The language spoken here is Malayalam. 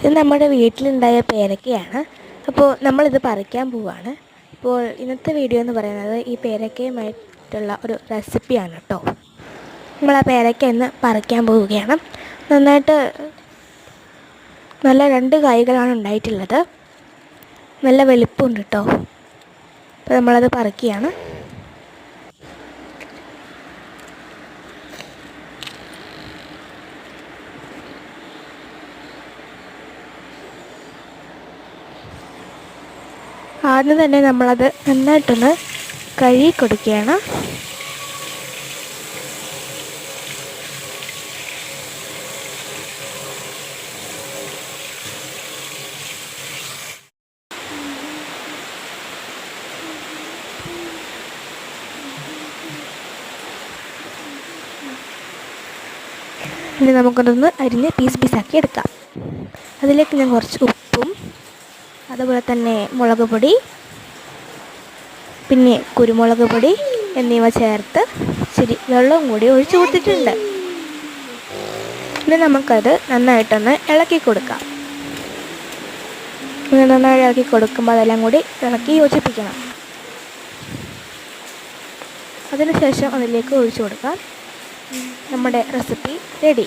ഇത് നമ്മുടെ വീട്ടിലുണ്ടായ പേരക്കയാണ്. അപ്പോൾ നമ്മളിത് പറിക്കാൻ പോവുകയാണ്. അപ്പോൾ ഇന്നത്തെ വീഡിയോ എന്ന് പറയുന്നത് ഈ പേരക്കയുമായിട്ടുള്ള ഒരു റെസിപ്പിയാണ് കേട്ടോ. നമ്മൾ ആ പേരക്ക ഇന്ന് പറിക്കാൻ പോവുകയാണ്. നന്നായിട്ട് നല്ല 2 കായ്കളാണ് ഉണ്ടായിട്ടുള്ളത്. നല്ല വലിപ്പമുണ്ട് കേട്ടോ. അപ്പോൾ നമ്മളത് പറിക്കുകയാണ്. ആദ്യം തന്നെ നമ്മളത് നന്നായിട്ടൊന്ന് കഴുകി കൊടുക്കുകയാണ്. ഇനി നമുക്കതൊന്ന് അരിഞ്ഞ് പീസാക്കി എടുക്കാം. അതിലേക്ക് ഞാൻ കുറച്ച് ഉപ്പും അതുപോലെ തന്നെ മുളക് പൊടി, പിന്നെ കുരുമുളക് പൊടി എന്നിവ ചേർത്ത് ഇച്ചിരി വെള്ളവും കൂടി ഒഴിച്ചു കൊടുത്തിട്ടുണ്ട്. ഇനി നമുക്കത് നന്നായിട്ടൊന്ന് ഇളക്കി കൊടുക്കാം. നന്നായി ഇളക്കി കൊടുക്കുമ്പോൾ അതെല്ലാം കൂടി ഇളക്കി യോജിപ്പിക്കണം. അതിനുശേഷം അതിലേക്ക് ഒഴിച്ചു കൊടുക്കാം. നമ്മുടെ റെസിപ്പി റെഡി.